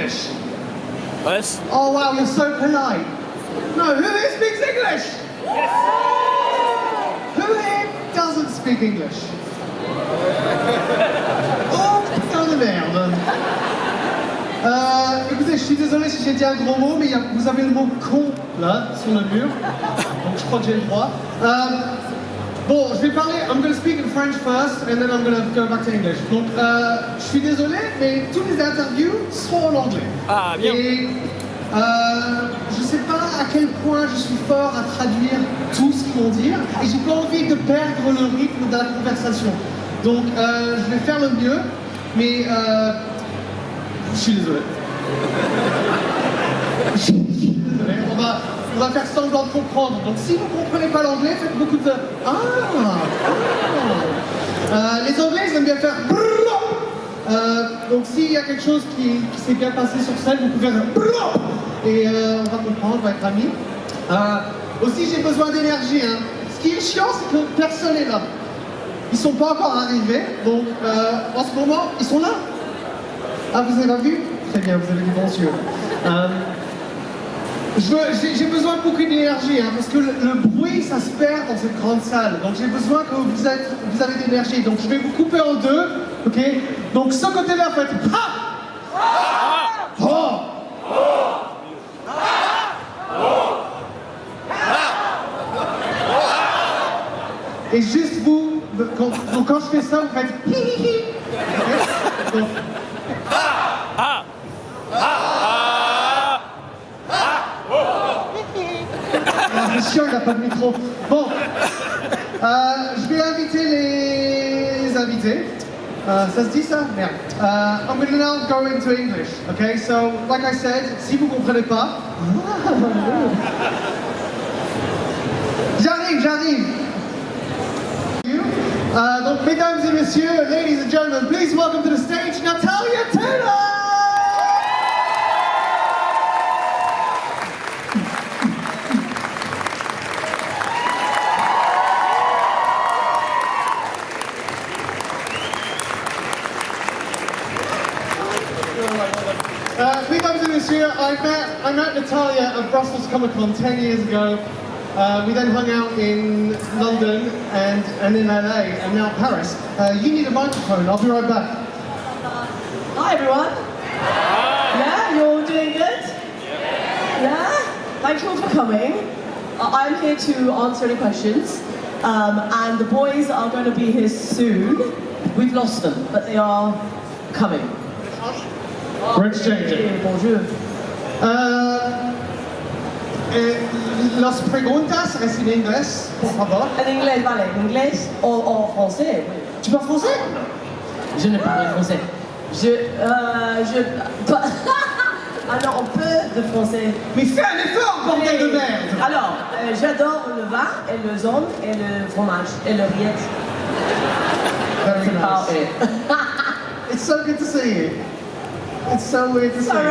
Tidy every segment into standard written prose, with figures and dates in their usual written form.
English? Us? Oh wow, you're so polite. No, who here speaks English? Who here doesn't speak English? Oh putain de merde. Écoutez, je suis désolé si j'ai dit un gros mot, mais vous avez le mot con là sur le mur, donc je crois que j'ai le droit. Bon, je vais parler, I'm going to speak in French first, and then I'm going to go back to English. Donc, je suis désolé, mais toutes les interviews seront en anglais. Ah, bien. Et je sais pas à quel point je suis fort à traduire tout ce qu'ils vont dire, et j'ai pas envie de perdre le rythme de la conversation. Donc, je vais faire le mieux, mais je suis désolé. Je suis désolé. On va faire semblant de comprendre. Donc si vous ne comprenez pas l'anglais, faites beaucoup de... Les Anglais, ils aiment bien faire... donc s'il y a quelque chose qui s'est bien passé sur scène, vous pouvez faire... Et on va comprendre, on va être amis. Aussi, j'ai besoin d'énergie. Hein. Ce qui est chiant, c'est que personne n'est là. Ils ne sont pas encore arrivés. Donc en ce moment, ils sont là. Ah, vous avez pas vu? Très bien, vous avez des bons yeux. J'ai besoin de beaucoup d'énergie, hein, parce que le bruit, ça se perd dans cette grande salle. Donc j'ai besoin que vous avez de l'énergie. Donc je vais vous couper en deux, ok? Donc ce côté-là, faites ha! Oh! Et juste vous, quand je fais ça, vous faites hi hi hi. Okay? Donc, c'est chiant, il n'a pas de micro. Bon, je vais inviter les invités. Ça se dit ça? Merde. I'm going to now go into English. Okay, so like I said, si vous ne comprenez pas, j'arrive. Donc, mesdames et messieurs, ladies and gentlemen, please welcome to the stage Natalia Tena. Mesdames et messieurs, I met Natalia at Brussels Comic Con 10 years ago. We then hung out in London and in LA and now Paris. You need a microphone, I'll be right back. Hi everyone. Yeah, you're all doing good? Yeah? Thank you all for coming. I'm here to answer any questions. And the boys are going to be here soon. We've lost them, but they are coming. We're exchanging. Bonjour. Las preguntas es en inglés, por favor. En inglés, vale. En inglés o en français. Tu parles français? Je ne parle pas français. Alors, un peu de français. Mais fais un effort, bordel de merde! Alors, j'adore le vin et le jaune et le fromage et le rillette. Very C'est pas nice. It's so good to see you. It's so weird to see you.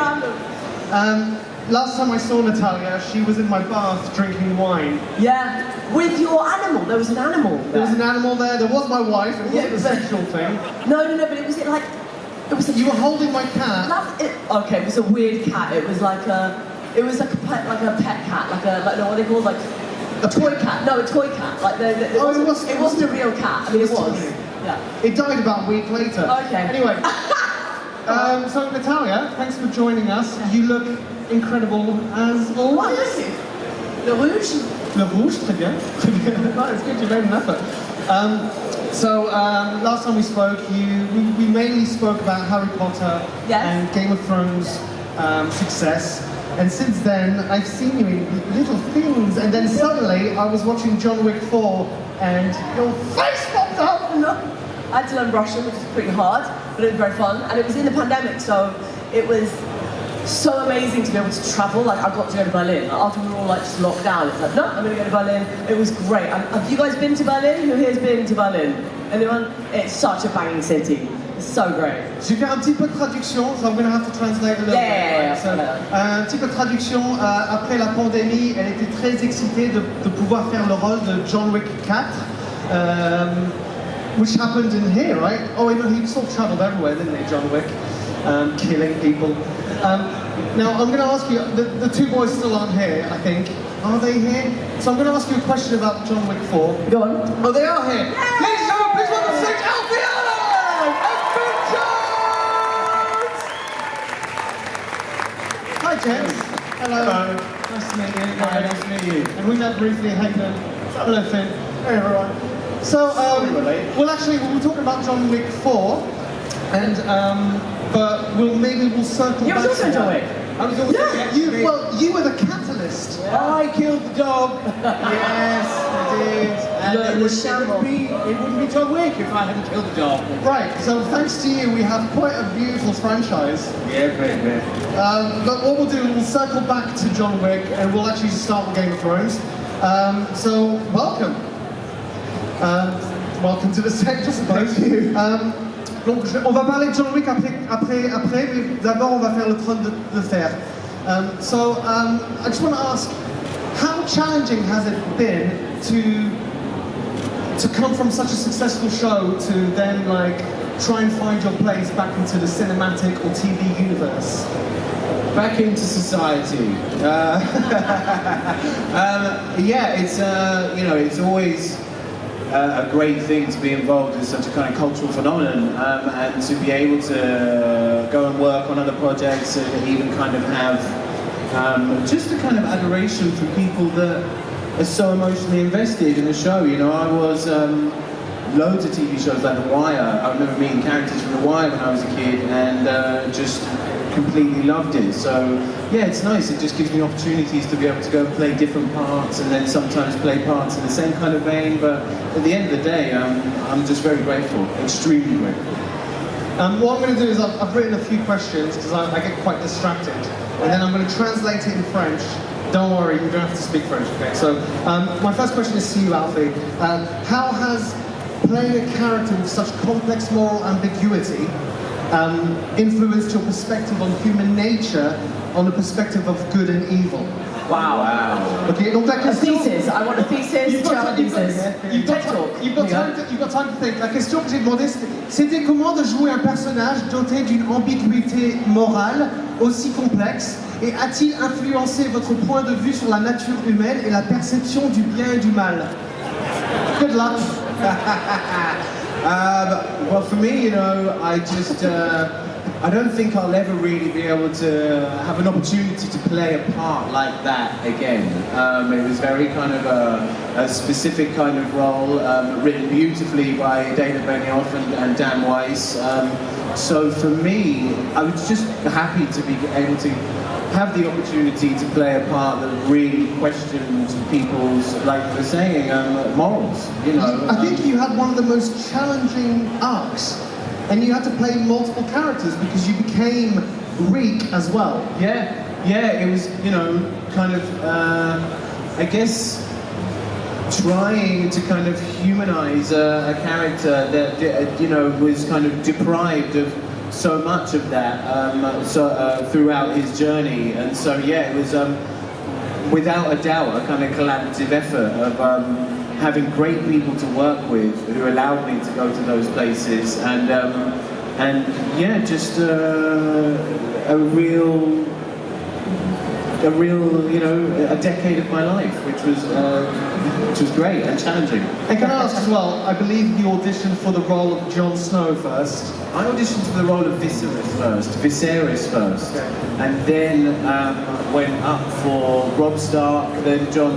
Last time I saw Natalia, she was in my bath drinking wine. Yeah, with your animal. There was an animal there. There was an animal there. There was my wife. It wasn't a sexual thing. No, but it was like... It was You were holding my cat. Okay, it was a weird cat. It was like a pet cat, what they call like a toy cat. No, a toy cat. Like it wasn't a real cat. I mean, it was. Yeah. It died about a week later. Okay. Anyway, so Natalia, thanks for joining us. You look incredible as always. Le rouge. Le rouge, très bien. Oh, it's good you made an effort. Last time we spoke, we mainly spoke about Harry Potter and Game of Thrones success. And since then, I've seen you in little things. And then suddenly, I was watching John Wick 4, and your face popped up. No, I had to learn Russian, which was pretty hard, but it was very fun. And it was in the pandemic, so it was so amazing to be able to travel. Like, I got to go to Berlin. After we were all just locked down, it's like, no, I'm going to go to Berlin. It was great. Have you guys been to Berlin? Who here's been to Berlin? Anyone? It's such a banging city. It's so great. Je vais faire un petit peu de traduction, so I'm going to have to translate a little bit. So, un petit peu de traduction. Après la pandémie, elle était très excitée de pouvoir faire le rôle de John Wick 4. Which happened in here, right? Oh, he sort of travelled everywhere, didn't he, John Wick? Killing people. Now, I'm going to ask you, the two boys still aren't here, I think. Are they here? So I'm going to ask you a question about John Wick 4. Go on. Oh, they are here. Ladies and gentlemen, please welcome to the stage Alfie Allen and Finn Jones! Hi, gents. Hello. Nice to meet you. Hi, nice to meet you. And we met briefly at Hayden. Hello, Finn. Hey, everyone. So, we're we're talking about John Wick 4, and but we'll circle You back. was also John Wick. I was also you were the catalyst. I killed the dog. Yes, I did. And The it wouldn't be John Wick if I hadn't killed the dog. Right. So thanks to you, we have quite a beautiful franchise. Yeah, baby. But what we'll do, we'll circle back to John Wick, and we'll actually start with Game of Thrones. So welcome. Welcome to the stage, I suppose. Thank you. Donc, on va parler de John Wick après, mais d'abord on va faire le trône de fer. So, I just want to ask, how challenging has it been to come from such a successful show to then try and find your place back into the cinematic or TV universe? Back into society. Yeah, it's always a great thing to be involved in such a kind of cultural phenomenon, and to be able to go and work on other projects and even kind of have just a kind of adoration for people that are so emotionally invested in the show. You know, I was loads of TV shows like The Wire. I remember meeting characters from The Wire when I was a kid, and just completely loved it. So yeah, it's nice. It just gives me opportunities to be able to go and play different parts, and then sometimes play parts in the same kind of vein. But at the end of the day, I'm just very grateful, extremely grateful. What I'm going to do is I've written a few questions because I get quite distracted, and then I'm going to translate it in French. Don't worry, you don't have to speak French, okay? So my first question is to you, Alfie. How has playing a character with such complex moral ambiguity influenced your perspective on human nature, on the perspective of good and evil? Wow. Okay, donc la A question... thesis. I want a thesis. You've got time to think. La question que j'ai demandé, c'était comment de jouer un personnage doté d'une ambiguïté morale aussi complexe, et a-t-il influencé votre point de vue sur la nature humaine et la perception du bien et du mal? Good luck. Well, for me, I just, I don't think I'll ever really be able to have an opportunity to play a part like that again. It was very kind of a specific kind of role, written beautifully by David Benioff and Dan Weiss. So for me, I was just happy to be able to have the opportunity to play a part that really questioned people's, like we're saying, morals, I think you had one of the most challenging arcs, and you had to play multiple characters because you became Greek as well. Yeah, it was, kind of, I guess, trying to kind of humanize a character that, was kind of deprived of so much of that throughout his journey. And so, yeah, it was without a doubt a kind of collaborative effort of having great people to work with who allowed me to go to those places, and yeah, just a real, a decade of my life, which was great and challenging. And can I ask as well, I believe you auditioned for the role of Jon Snow first. I auditioned for the role of Viserys first, and then went up for Robb Stark,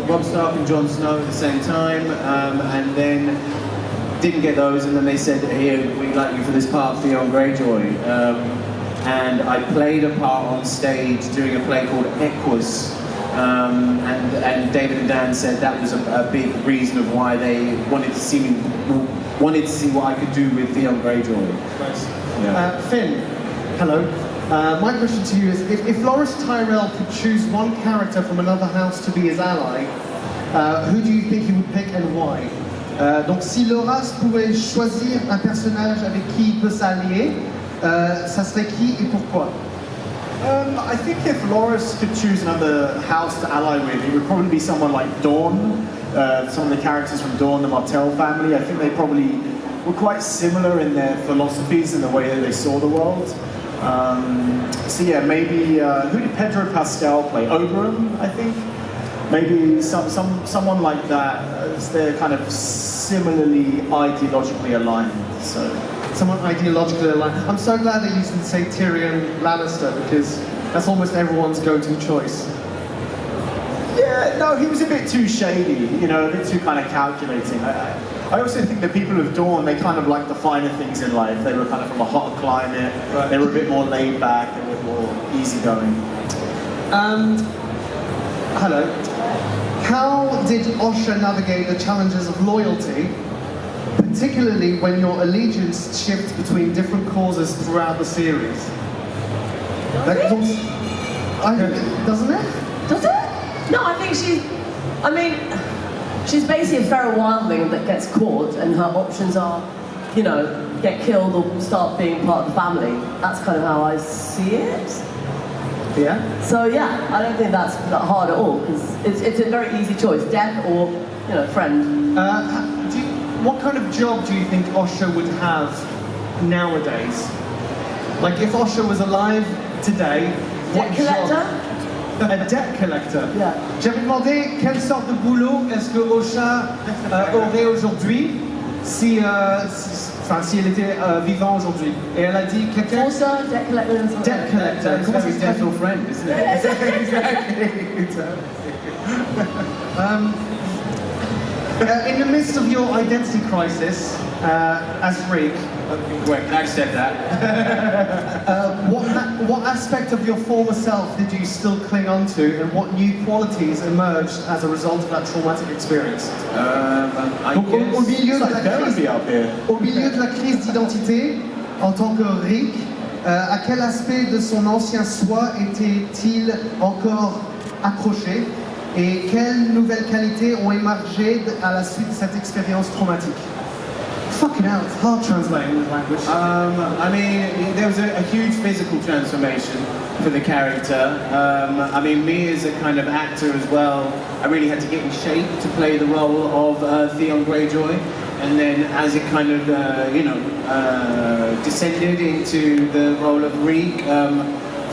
Robb Stark and Jon Snow at the same time, and then didn't get those, and then they said, here, we'd like you for this part, Theon Greyjoy. And I played a part on stage doing a play called Equus, and David and Dan said that was a big reason of why they wanted to see what I could do with Theon Greyjoy. Nice. Yeah. Finn, hello. My question to you is, if Loras Tyrell could choose one character from another house to be his ally, who do you think he would pick and why? Donc si Loras pouvait choisir un personnage avec qui il peut s'allier, ça serait qui et pourquoi? I think if Loras could choose another house to ally with, it would probably be someone like Dawn. Some of the characters from Dawn, the Martell family, I think they probably were quite similar in their philosophies and the way that they saw the world. So yeah, maybe who did Pedro Pascal play? Oberon, I think. Maybe someone like that. They're kind of similarly ideologically aligned. So Someone ideologically aligned. I'm so glad that you didn't say Tyrion Lannister, because that's almost everyone's go-to choice. yeah, no, he was a bit too shady. You know, a bit too kind of calculating. I also think the people of Dawn, they kind of like the finer things in life. They were kind of from a hotter climate. Right. They were a bit more laid back. They were more easygoing. Hello. How did Osha navigate the challenges of loyalty, particularly when your allegiance shifts between different causes throughout the series? That doesn't it? Does it? No, I think she's basically a feral wildling that gets caught, and her options are, you know, get killed or start being part of the family. That's kind of how I see it. Yeah. So yeah, I don't think that's that hard at all, because it's a very easy choice: death or, you know, friend. What kind of job do you think Osha would have nowadays? Like, if Osha was alive today, what Debt collector? job? A debt collector. Yeah. J'avais demandé quelle sorte de boulot est-ce que Osha aurait aujourd'hui si elle était vivante aujourd'hui. Et elle a dit quelqu'un. Also, debt collector. Debt collector. It's very death or friend, isn't it? In the midst of your identity crisis as Rick, Quick, I said that. what aspect of your former self did you still cling on to, and what new qualities emerged as a result of that traumatic experience? I guess... Au milieu de la Therapy crise, up here. au milieu de la crise d'identité, en tant que Rick, à quel aspect de son ancien soi était-il encore accroché, et quelles nouvelles qualités ont émergé à la suite de cette expérience traumatique? Fucking hell, it's hard translating this language. I mean, there was a huge physical transformation for the character. I mean, me as a kind of actor as well, I really had to get in shape to play the role of Theon Greyjoy. And then as it kind of, descended into the role of Reek,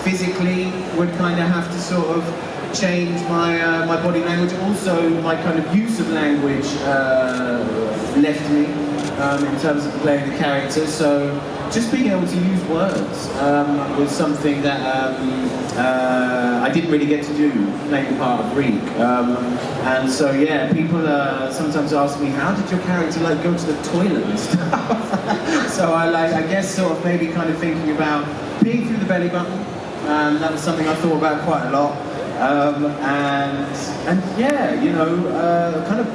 physically would kind of have to sort of change my body language. Also, my kind of use of language left me. In terms of playing the character, so just being able to use words was something that I didn't really get to do playing the part of Reek. And so yeah, people sometimes ask me, how did your character like go to the toilet and stuff? So I guess sort of maybe kind of thinking about peeing through the belly button. That was something I thought about quite a lot. And yeah, you know, kind of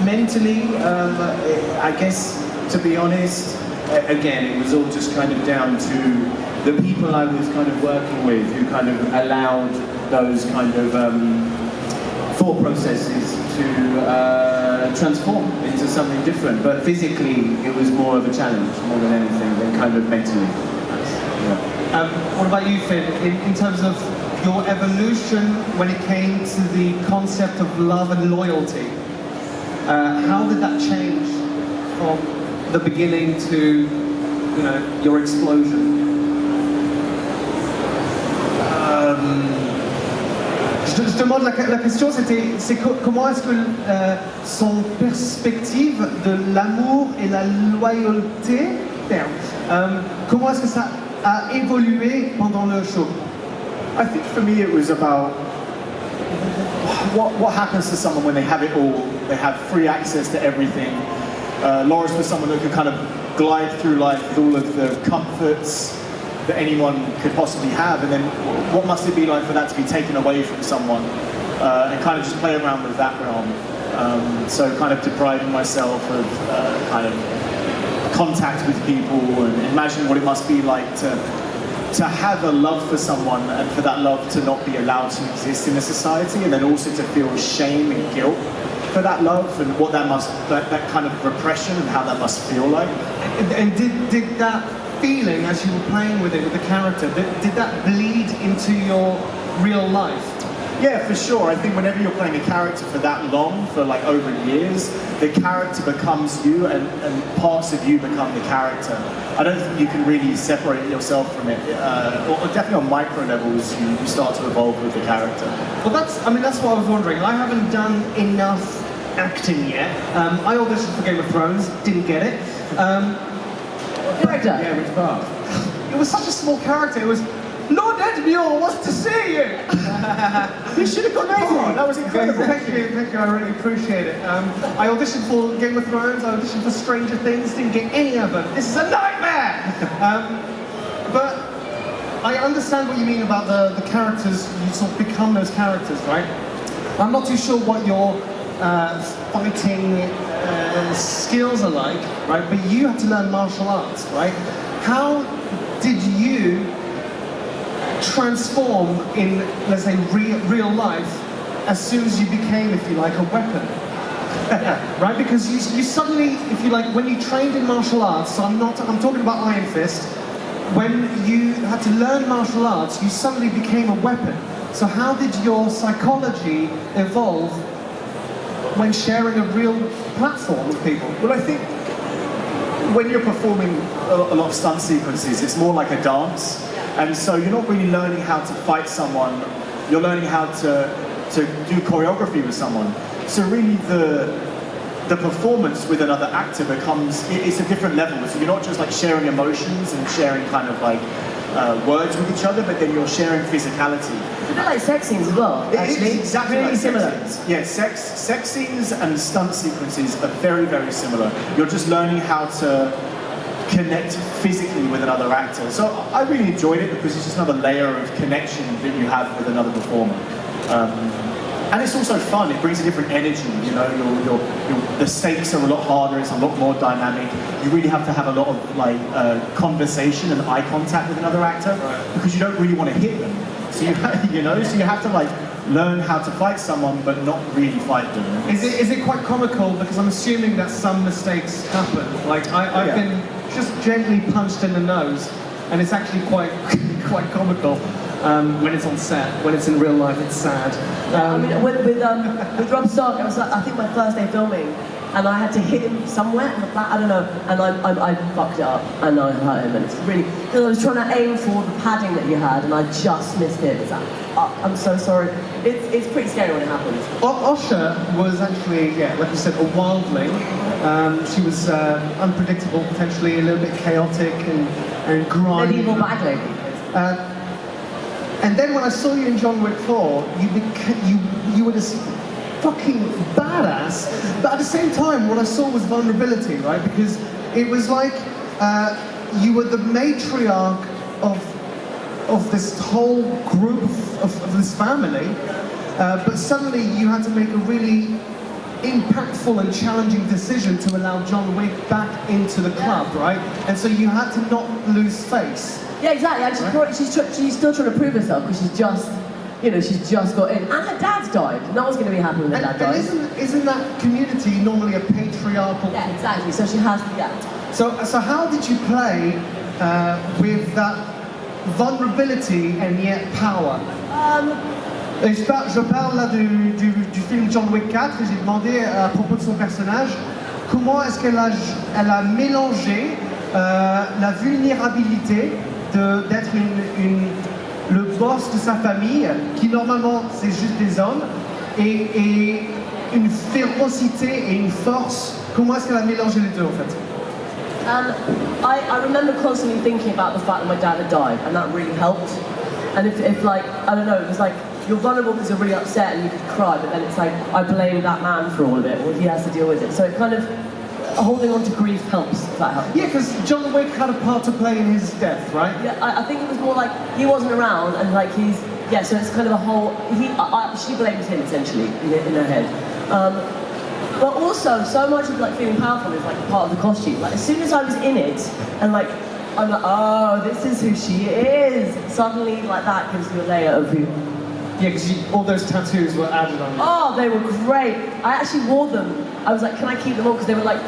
mentally, I guess, to be honest, again, it was all just kind of down to the people I was kind of working with, who kind of allowed those kind of thought processes to transform into something different. But physically, it was more of a challenge, more than anything, than kind of mentally. Yeah. What about you, Finn, in terms of your evolution when it came to the concept of love and loyalty? How did that change from the beginning to, you know, your explosion? Je te demande, la question c'est comment est-ce que son perspective de l'amour et la loyauté, comment est-ce que ça a évolué pendant le show? I think for me it was about what happens to someone when they have it all. They have free access to everything. Loras was someone who could kind of glide through life with all of the comforts that anyone could possibly have, and then what must it be like for that to be taken away from someone, and kind of just play around with that realm. So kind of depriving myself of kind of contact with people, and imagine what it must be like to have a love for someone, and for that love to not be allowed to exist in a society, and then also to feel shame and guilt for that love, and what that kind of repression and how that must feel like. And did that feeling, as you were playing with it, with the character, did that bleed into your real life? Yeah, for sure. I think whenever you're playing a character for that long, for like over years, the character becomes you and parts of you become the character. I don't think you can really separate yourself from it. Or definitely on micro levels, you start to evolve with the character. Well, that's what I was wondering. I haven't done enough acting yet. I auditioned for Game of Thrones, didn't get it. Character. Yeah, which part? It was such a small character. It was, Lord Edmure wants to see you. You should have got Amazing. That was incredible. Thank you. I really appreciate it. I auditioned for Game of Thrones. I auditioned for Stranger Things. Didn't get any of them. This is a nightmare. But I understand what you mean about the characters. You sort of become those characters, right? I'm not too sure what your fighting skills are like, right? But you have to learn martial arts, right? How did you transform in, let's say, real life as soon as you became, if you like, a weapon? Right? Because you suddenly, if you like, when you trained in martial arts, so I'm talking about Iron Fist, when you had to learn martial arts, you suddenly became a weapon. So how did your psychology evolve when sharing a real platform with people? Well, I think when you're performing a lot of stunt sequences, it's more like a dance. And so you're not really learning how to fight someone, you're learning how to do choreography with someone. So really the performance with another actor becomes, it's a different level. So you're not just like sharing emotions and sharing kind of like words with each other, but then you're sharing physicality. It's a bit like sex scenes as well, actually. It's exactly really like similar. Sex scenes. Yeah, sex scenes and stunt sequences are very, very similar. You're just learning how to connect physically with another actor. So I really enjoyed it because it's just another layer of connection that you have with another performer. And it's also fun. It brings a different energy. You know, the stakes are a lot harder. It's a lot more dynamic. You really have to have a lot of like conversation and eye contact with another actor because you don't really want to hit them. So so you have to like learn how to fight someone but not really fight them. Is it quite comical? Because I'm assuming that some mistakes happen. Like I've been just gently punched in the nose, and it's actually quite comical. When it's on set, when it's in real life, it's sad. I mean, with Rob Stark, it was like, I think my first day filming, and I had to hit him somewhere, I don't know, and I fucked it up, and I hurt him, and it's really, because I was trying to aim for the padding that you had, and I just missed it. It's like, oh, I'm so sorry. It's pretty scary when it happens. Osha was actually, like you said, a wildling. She was unpredictable, potentially a little bit chaotic and grimy. Medieval bag lady. And then when I saw you in John Wick 4, you were this fucking badass. But at the same time, what I saw was vulnerability, right? Because it was like you were the matriarch of this whole group of this family, but suddenly you had to make a really impactful and challenging decision to allow John Wick back into the club, right? And so you had to not lose face. Yeah, exactly. She's still trying to prove herself because she's just got in, and her dad's died. No one's going to be happy when her dad dies. And isn't that community normally a patriarchal? Yeah, exactly. So she has, So how did you play with that vulnerability and yet power? Je parle là du film John Wick 4 et j'ai demandé à propos de son personnage comment est-ce qu'elle a mélangé la vulnérabilité d'être le boss de sa famille, qui normalement c'est juste des hommes, et une férocité et une force. Comment est-ce qu'elle a mélangé les deux en fait? I remember constantly thinking about the fact that my dad had died, and that really helped. And if like, I don't know, it was like, you're vulnerable because you're really upset and you could cry, but then it's like, I blame that man for all of it, or he has to deal with it. So it kind of, holding on to grief helps, if that helps. Yeah, because John Wick had a part to play in his death, right? Yeah, I think it was more like, he wasn't around, and like so it's kind of a whole, she blames him essentially, in her head. But also, so much of like feeling powerful is like part of the costume. Like as soon as I was in it, and like, I'm like, oh, this is who she is. Suddenly, like that gives you a layer of who. Yeah, because all those tattoos were added on you. Oh, they were great. I actually wore them. I was like, can I keep them all? Because they were like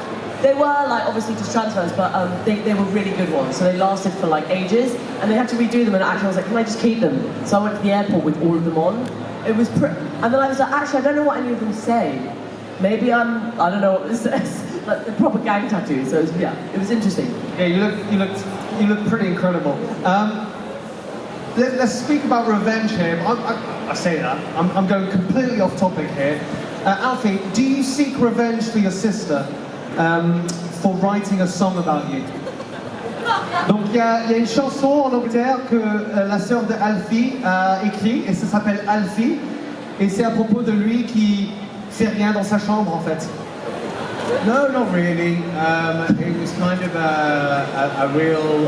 obviously just transfers, but they were really good ones. So they lasted for like ages, and they had to redo them. And actually, I was like, can I just keep them? So I went to the airport with all of them on, it was and then I was like, actually, I don't know what any of them say. Maybe I don't know what this says. Like the proper gang tattoo. So it was interesting. Yeah, you look pretty incredible. Let's speak about revenge here. I say that. I'm going completely off topic here. Alfie, do you seek revenge for your sister for writing a song about you? Donc il y a une chanson en Angleterre que la sœur de Alfie a écrit et ça s'appelle Alfie et c'est à propos de lui qui fait rien dans sa chambre en fait. No, not really. It was kind of a real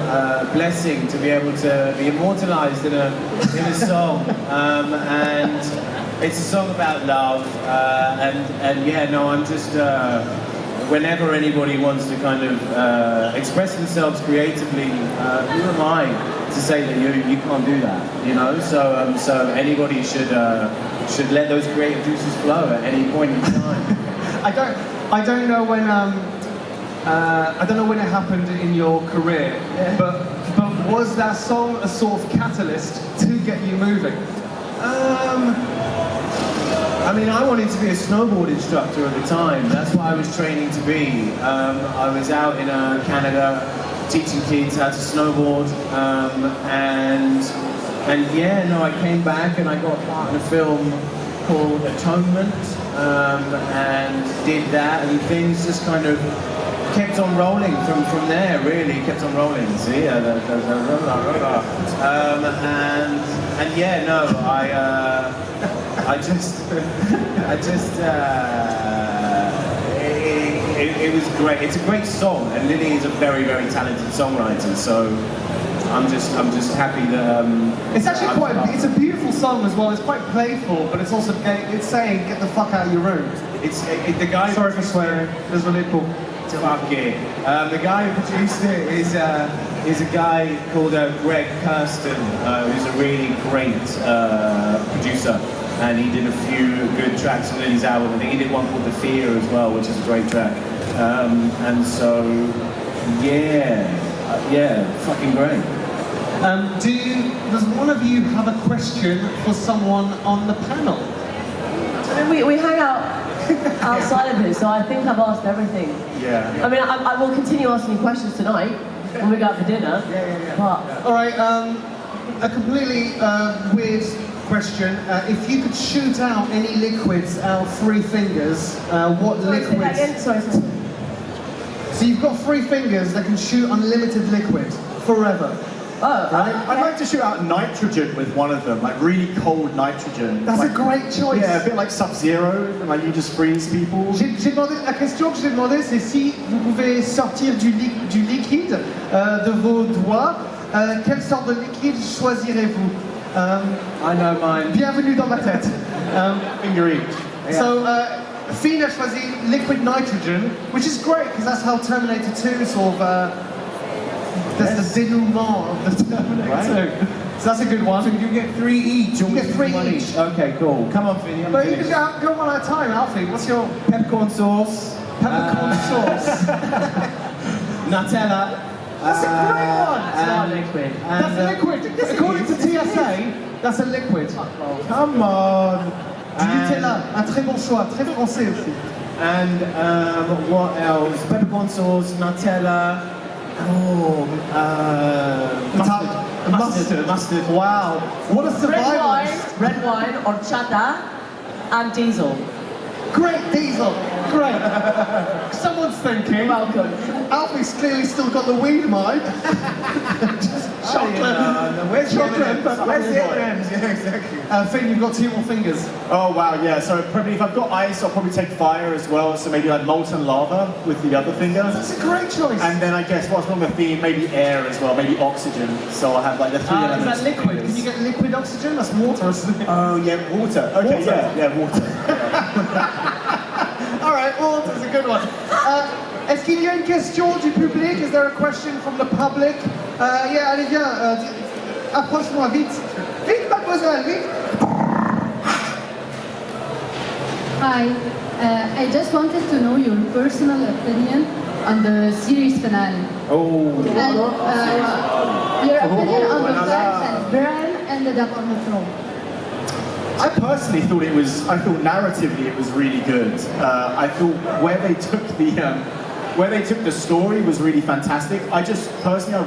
blessing to be able to be immortalized in a song, and it's a song about love, and yeah, no, I'm just whenever anybody wants to kind of express themselves creatively, who am I to say that you can't do that, you know? So anybody should let those creative juices flow at any point in time. I don't know when it happened in your career, but was that song a sort of catalyst to get you moving? I mean, I wanted to be a snowboard instructor at the time. That's what I was training to be. I was out in Canada teaching kids how to snowboard, and yeah, no, I came back and I got part in a film called Atonement, and did that, and things just kind of kept on rolling from there. Really kept on rolling. See, and yeah, no, I just it was great. It's a great song, and Lily is a very, very talented songwriter. So I'm just happy that it's actually it's a beautiful song as well. It's quite playful, but it's also saying get the fuck out of your room. The guy. Sorry for swearing. Désolé pour. Fuck it. The guy who produced it is a guy called Greg Kirsten, who's a really great producer, and he did a few good tracks on Lily's album. I think he did one called The Fear as well, which is a great track. And so, yeah, fucking great. Does one of you have a question for someone on the panel? I mean, we hang out outside of this, so I think I've asked everything. Yeah. I mean, I will continue asking you questions tonight when we go out for dinner. Yeah. But all right, a completely weird question. If you could shoot out any liquids out of 3 fingers, what liquids? Sorry. So you've got 3 fingers that can shoot unlimited liquid forever. Oh, right. I'd like to shoot out nitrogen with one of them, like really cold nitrogen. That's like, a great choice. Yeah, a bit like Sub-Zero, like you just freeze people. La question que j'ai demandé, c'est si vous pouvez sortir du liquide de vos doigts, quelle sorte de liquide choisirez-vous? I know mine. Bienvenue dans ma tête. Finger each. Yeah. So, Fien a choisi liquid nitrogen, which is great because that's how Terminator 2 sort of. That's the denouement of the Terminator 2. So that's a good one. So you get 3 each. You get 3 each. Okay, cool. Come on, Finny. But you can go one at a time, Alfie. What's your Peppercorn sauce. peppercorn sauce? Nutella. That's a great one. it's not liquid. That's a liquid. According to TSA, that's a liquid. Come on. Du Nutella, un très bon choix, très français aussi. And what else? Peppercorn sauce, Nutella. Oh, mustard. Wow. What a survivalist. Red wine, horchata, and diesel. Great diesel. Great. Someone's thinking. You're welcome. Alfie's clearly still got the weed mind. Just chocolate. Where's chocolate. Where's the M&Ms? Yeah, exactly. Finn, you've got 2 more fingers. Oh wow, yeah. So probably if I've got ice, I'll probably take fire as well. So maybe like molten lava with the other finger. That's a great choice. And then I guess what's on the theme, maybe air as well, maybe oxygen. So I'll have like the 3 is elements. that liquid? Can you get liquid oxygen? That's water, isn't it? Oh yeah, water. Okay, Water. yeah, water. All right, water's a good one. Est-ce qu'il y a une question du public? Is there a question from the public? Yeah, allez, viens. Approche-moi vite. Vite, mademoiselle, vite. Hi, I just wanted to know your personal opinion on the series finale. Oh. And your opinion on the fact that Bran ended up on the throne. I personally thought I thought narratively it was really good. I thought where they took the story was really fantastic. I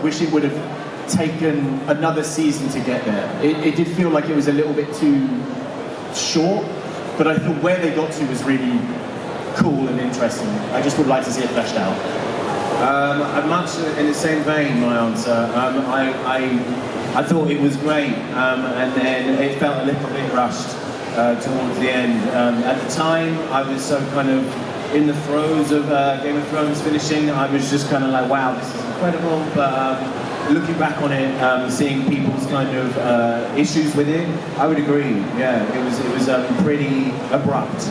wish it would have taken another season to get there. It did feel like it was a little bit too short, but I thought where they got to was really cool and interesting. I just would like to see it fleshed out. Much in the same vein, my answer. I thought it was great, and then it felt a little bit rushed towards the end. At the time, I was so kind of in the throes of Game of Thrones finishing. I was just kind of like, wow, this is incredible. But looking back on it, seeing people's kind of issues with it, I would agree. Yeah, it was pretty abrupt.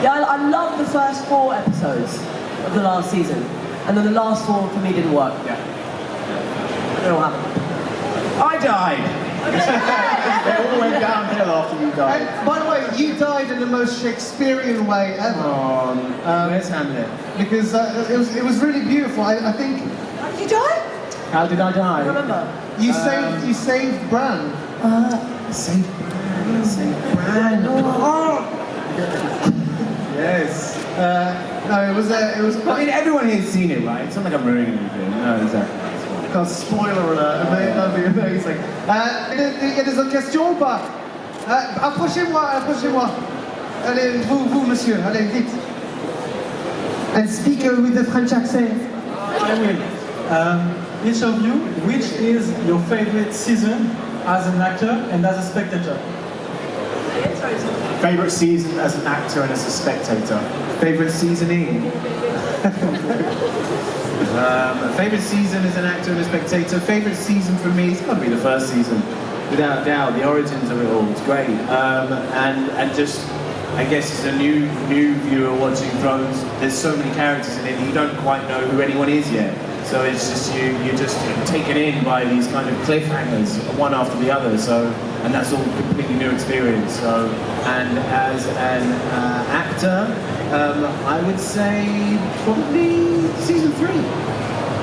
Yeah, I love the first 4 episodes of the last season, and then the last 4 for me didn't work. Yeah. I don't know what happened. I died. They all went downhill after you died. And by the way, you died in the most Shakespearean way ever. Where's Hamlet? Because it was really beautiful. I think How did you die? How did I die? I don't remember. you saved Bran. Saved Bran. Yes. No, it was I mean, everyone here's seen it, right? It's not like I'm ruining anything. No, exactly. Spoiler alert, that'd be amazing. Il y a des autres questions ou pas? Approchez-moi. Allez, vous, monsieur, allez, vite. And speak with the French accent. I will. Each of you, which is your favorite season as an actor and as a spectator? Favorite season as an actor and as a spectator. Favorite seasoning? Favorite season as an actor and a spectator. Favorite season for me, it's got to be the first season, without a doubt. The origins of it all, it's great. And just, I guess, as a new viewer watching Thrones, there's so many characters in it, you don't quite know who anyone is yet. So it's just you're just taken in by these kind of cliffhangers, one after the other. So, and that's all completely new experience. So, and as an actor, I would say probably season 3.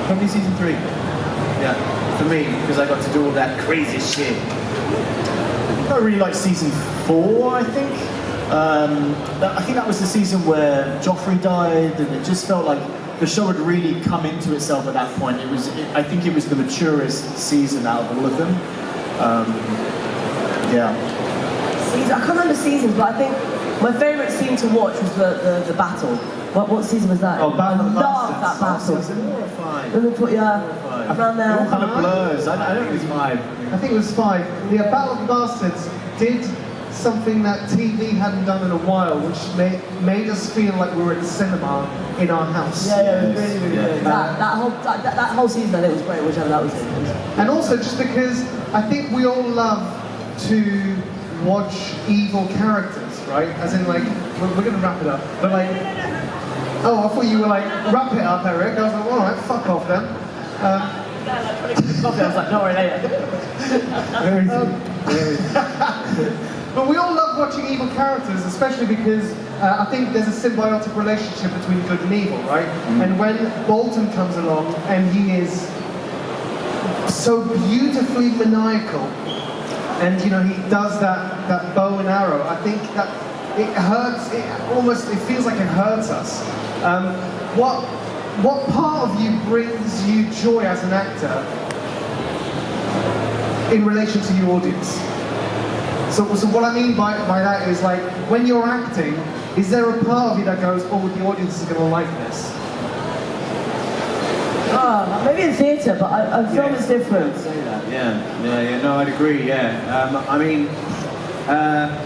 Probably season 3. Yeah, for me, because I got to do all that crazy shit. I really like season 4, I think. I think that was the season where Joffrey died, and it just felt like the show had really come into itself at that point. I think it was the maturest season out of all of them. Yeah. I can't remember seasons, but I think my favourite scene to watch was the battle. What season was that? Oh, Battle of the I loved that battle. Yeah, around there. It all kind of blurs. I don't think it's 5. I think it was 5. The Battle of the Bastards did something that TV hadn't done in a while, which made us feel like we were at the cinema in our house. Yeah, it was really, really good. That whole season, I think, was great, whichever that was in. And also just because I think we all love to watch evil characters, right? As in, like, we're going to wrap it up, but like, oh, I thought you were like, wrap it up, Eric. I was like, all right, fuck off then. I was like, don't worry later. But we all love watching evil characters, especially because I think there's a symbiotic relationship between good and evil, right? And when Bolton comes along and he is so beautifully maniacal, and you know he does that bow and arrow, I think that it hurts. It feels like it hurts us. What part of you brings you joy as an actor in relation to your audience? So what I mean by that is, like, when you're acting, is there a part of you that goes, oh, the audience is going to like this? Maybe in theatre, but a film is different. Yeah, no, I'd agree, yeah. I mean,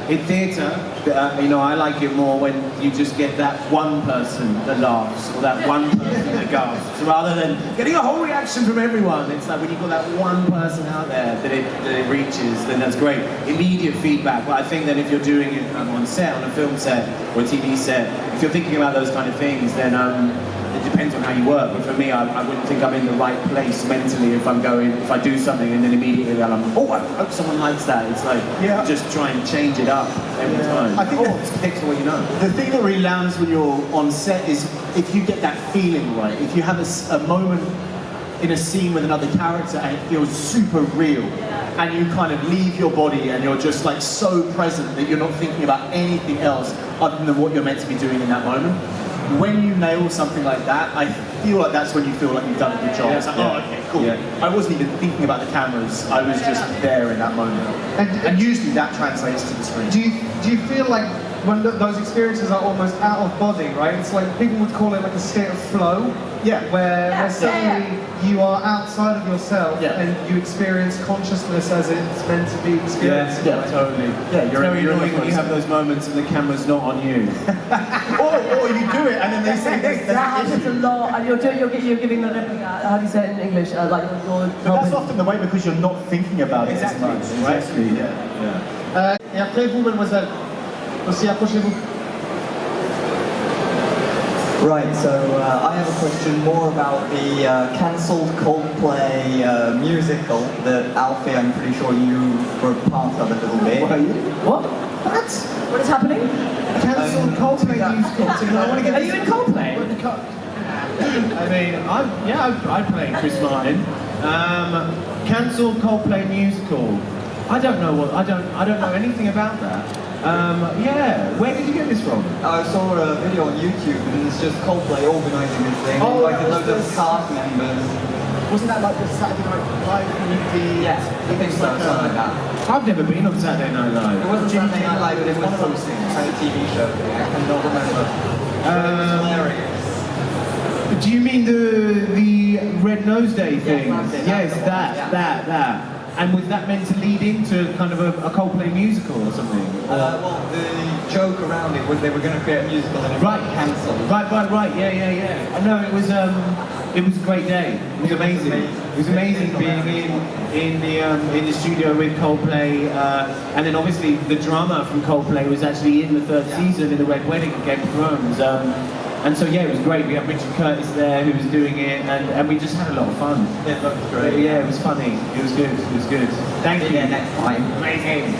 in theatre, I like it more when you just get that one person that laughs, or that one person that gasps, rather than getting a whole reaction from everyone. It's like when you've got that one person out there that it reaches, then that's great. Immediate feedback. But I think that if you're doing it on set, on a film set, or a TV set, if you're thinking about those kind of things, then it depends on how you work. But for me, I wouldn't think I'm in the right place mentally if I do something and then immediately I'm, oh, I hope someone likes that. It's like, just try and change it up every time. I think it's predictable what you know. The thing that really lands when you're on set is if you get that feeling right. If you have a moment in a scene with another character and it feels super real. And you kind of leave your body and you're just like so present that you're not thinking about anything else other than what you're meant to be doing in that moment. When you nail something like that, I feel like that's when you feel like you've done a good job. It's like, oh, okay, cool. Yeah. I wasn't even thinking about the cameras. I was just there in that moment. And usually that translates to the screen. Do you feel like when those experiences are almost out of body, right? It's like people would call it like a state of flow. Yeah. Where suddenly you are outside of yourself and you experience consciousness as it's meant to be experienced. Yeah, totally. Yeah, It's very annoying when you have those moments and the camera's not on you. or you do it and then they say this. That happens a lot, and you're giving the how do you say it in English? Like you're But that's often the way because you're not thinking about it as much, right? Exactly, yeah. Et après vous, mademoiselle, aussi approchez-vous. Right, so I have a question more about the cancelled Coldplay musical that Alfie, I'm pretty sure you were part of a little bit. What? What is happening? Cancelled Coldplay musical. Are you in Coldplay? I mean, I play Chris Martin. Cancelled Coldplay musical. I don't know anything about that. Yeah, where did you get this from? I saw a video on YouTube and it's just Coldplay organising this thing. Oh, like that was loads of cast members. Wasn't that like the Saturday Night Live movie? Yes, I think so, something like that. I've never been on Saturday Night Live. It wasn't Saturday Night Live, but it was some kind of TV show. I cannot remember. It was hilarious. Do you mean the Red Nose Day thing? that's it, Yes, that's the one, that. And was that meant to lead into kind of a Coldplay musical or something? Well, the joke around it was they were going to create a musical and it got cancelled. Right. Yeah. No, it was a great day. It was amazing. It was amazing being in the studio with Coldplay, and then obviously the drummer from Coldplay was actually in the third season in the Red Wedding of Game of Thrones. And so yeah, it was great. We had Richard Curtis there who was doing it, and we just had a lot of fun. Yeah, that was great. Yeah, it was funny. It was good. It was good. Thank you. Yeah, next time. Amazing.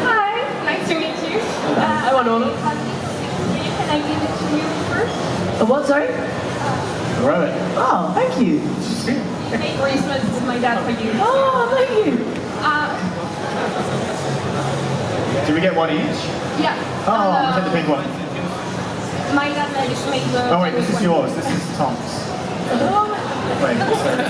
Hi, nice to meet you. I want all. Can I give it to you first? What? Sorry? Right. Oh, thank you. Hey, Christmas is my dad for you. Oh, thank you. Do we get one each? Yeah. Oh, I'll take the pink one. My dad made the. Oh wait, this is yours. This is Tom's. Wait, sorry.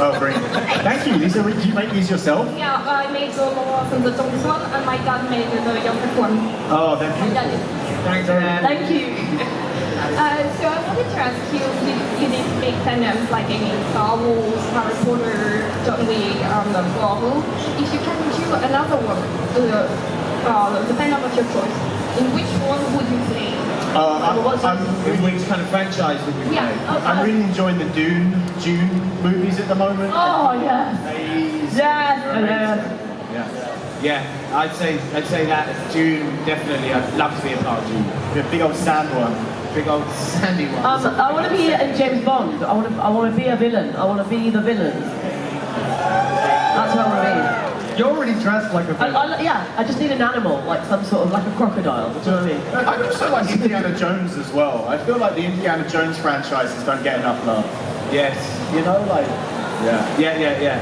Oh, great. Thank you. These are. Did you make these yourself? Yeah, I made the Loras and the Jones one, and my dad made the younger one. Oh, thank you. Yeah. Thanks, Dad. Thank you. So I wanted to ask you, you did big fandoms like Star Wars, Harry Potter, John Wick, the Marvel. If you can do another one, the fandom of your choice, in which one would you play? In which kind of franchise would we play? Yeah, okay. I'm really enjoying the Dune movies at the moment. Oh, yes. Amazing. Yeah, I'd say that Dune, definitely. I'd love to be a part of Dune. The big old sand one. Big old sandy one. I want to be in James Bond. I want to be a villain. I want to be the villain. That's what I want to You're already dressed like a be. I just need an animal, like some sort of, like a crocodile. Do you know what I mean? I also like Indiana Jones as well. I feel like the Indiana Jones franchises don't get enough love. Yes. You know, like... Yeah.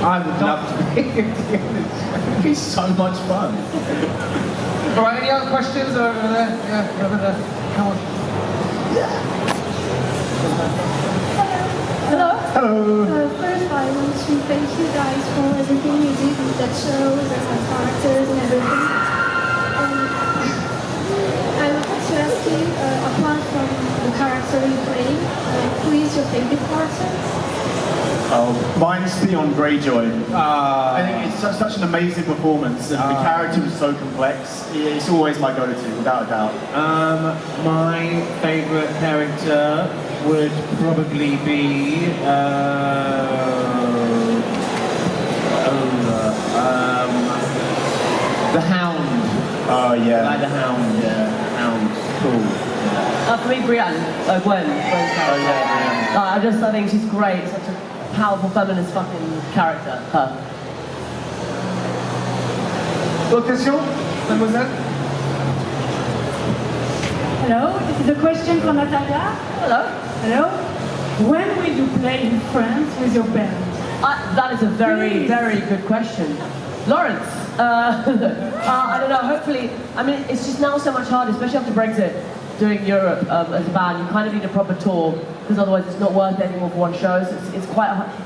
I would love to be Indiana Jones. It'd be so much fun. All right, any other questions over there? Yeah, over there. Come on. Hello. Hello. First, I want to thank you guys for everything you did with that show, the characters and everything. I wanted to ask you, apart from the character you play, who is your favorite character? Oh, mine's Theon Greyjoy. I think it's such an amazing performance, and the character was so complex. It's always my go-to, without a doubt. My favourite character would probably be the Hound. Oh yeah. Like the Hound. Yeah, Hound. Cool. For me, Brienne, Gwen. yeah. I think she's great. Such a powerful feminist fucking character. Her. D'autres questions? Mademoiselle? Hello, this is a question for Natalia. Hello. Hello. When will you play in France with your band? That is a very, Please. very good question. Lawrence, I don't know, hopefully, I mean, it's just now so much harder, especially after Brexit, doing Europe as a band. You kind of need a proper tour, because otherwise it's not worth it anymore for one show, so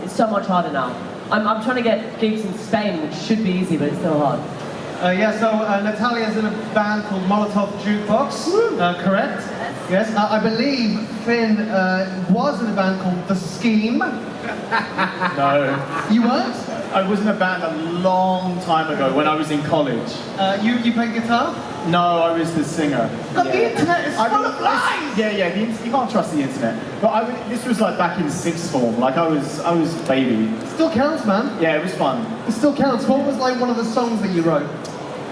it's so much harder now. I'm trying to get gigs in Spain, which should be easy, but it's still hard. Natalia's in a band called Molotov Jukebox, correct? Yes. I believe Finn was in a band called The Scheme. No. You weren't? I was in a band a long time ago when I was in college. You play guitar? No, I was the singer. But the internet is full of lies! Yeah, you can't trust the internet. But this was like back in sixth form. Like I was baby. Still counts, man. Yeah, it was fun. It still counts. What was like one of the songs that you wrote?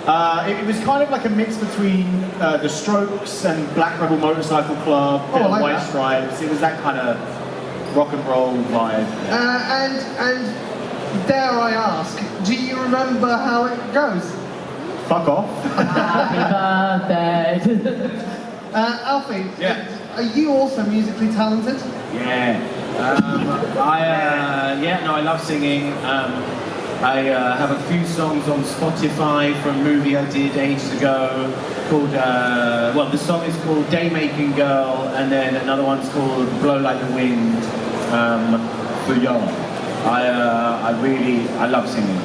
It was kind of like a mix between The Strokes and Black Rebel Motorcycle Club, I like White that. Stripes. It was that kind of rock and roll vibe. And dare I ask, do you remember how it goes? Fuck off. Happy birthday. Alfie, Yeah. are you also musically talented? Yeah. I love singing. I have a few songs on Spotify from a movie I did ages ago called, the song is called Daymaking Girl, and then another one's called Blow Like the Wind for Y'all. I love singing.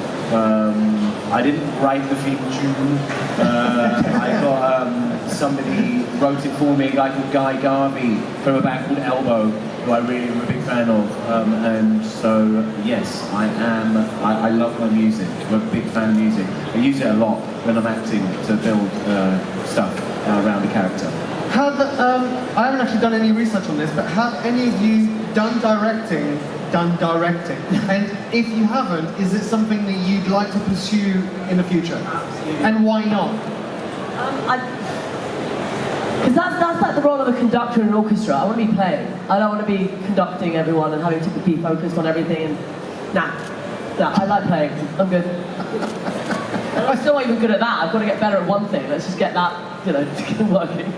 I didn't write the theme tune. I got somebody wrote it for me, a guy called Guy Garvey from a band called Elbow, who I really am a big fan of. And so, yes, I love my music. I'm a big fan of music. I use it a lot when I'm acting to build stuff around the character. I haven't actually done any research on this, but have any of you done directing? And if you haven't, is it something that you'd like to pursue in the future? And why not? Because that's like the role of a conductor in an orchestra. I want to be playing. I don't want to be conducting everyone and having to be focused on everything. And nah, I like playing. I'm good. I'm still not even good at that. I've got to get better at one thing. Let's just get that, working.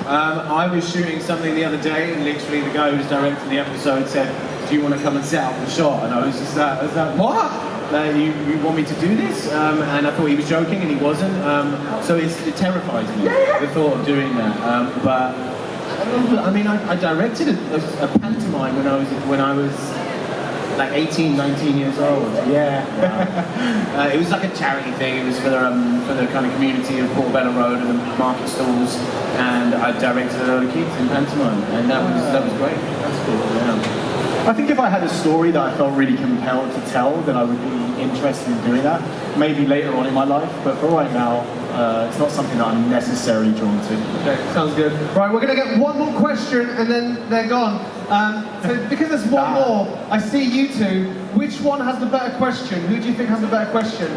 I was shooting something the other day, and literally the guy who was directing the episode said, "Do you want to come and set up the shot?" And I was just like, "What? You want me to do this?" And I thought he was joking, and he wasn't. So it terrifies me, the thought of doing that. But I mean, I directed a pantomime when I was like 18, 19 years old. Yeah. It was like a charity thing. It was for the kind of community of Portobello Road and the market stalls, and I directed a load of kids in pantomime, and that was great. That's cool. Yeah. I think if I had a story that I felt really compelled to tell, then I would be interested in doing that. Maybe later on in my life, but for right now, it's not something that I'm necessarily drawn to. Okay, sounds good. Right, we're going to get one more question and then they're gone. So because there's one more, I see you two. Which one has the better question? Who do you think has the better question?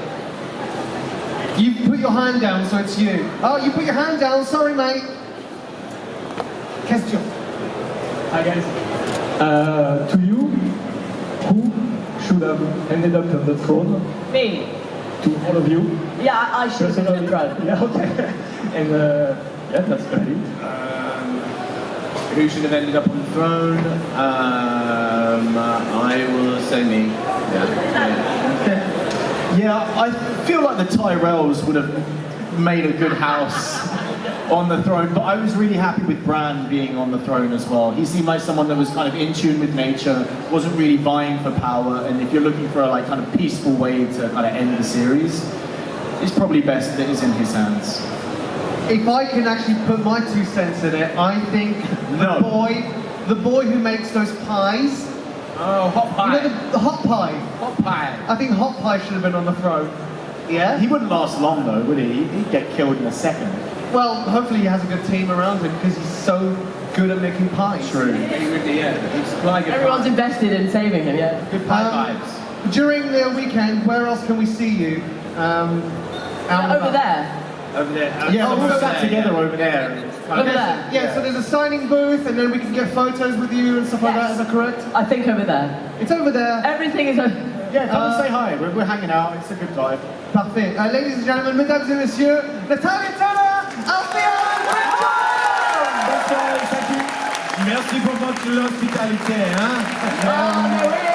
You put your hand down, so it's you. Oh, you put your hand down. Sorry, mate. Question. Hi guys. To you, who should have ended up on the throne? Me. To all of you? Yeah, I should have been on the throne. Yeah, okay. And yeah, that's great. Who should have ended up on the throne? I will say me. Yeah, I feel like the Tyrells would have made a good house on the throne, but I was really happy with Bran being on the throne as well. He seemed like someone that was kind of in tune with nature, wasn't really vying for power, and if you're looking for a kind of peaceful way to kind of end the series, it's probably best that it's in his hands. If I can actually put my 2 cents in it, I think the boy who makes those pies. Oh, hot pie. You know the hot pie. Hot pie. I think hot pie should have been on the throne. Yeah. He wouldn't last long though, would he? He'd get killed in a second. Well, hopefully he has a good team around him because he's so good at making pies. True. Everyone's invested in saving him, yeah. Good pie vibes. During the weekend, where else can we see you? Over there. Over there. Yeah, we're all sat there, together yeah. over there. Over there. Yeah, so there's a signing booth and then we can get photos with you and stuff like that, is that correct? I think over there. It's over there. Everything is over Yeah, come and say hi. We're hanging out. It's a good vibe. Parfait. Ladies and gentlemen, mesdames et messieurs, Natalia Tena, Alfie Allen, Thank you. Merci pour votre hospitalité. Hein?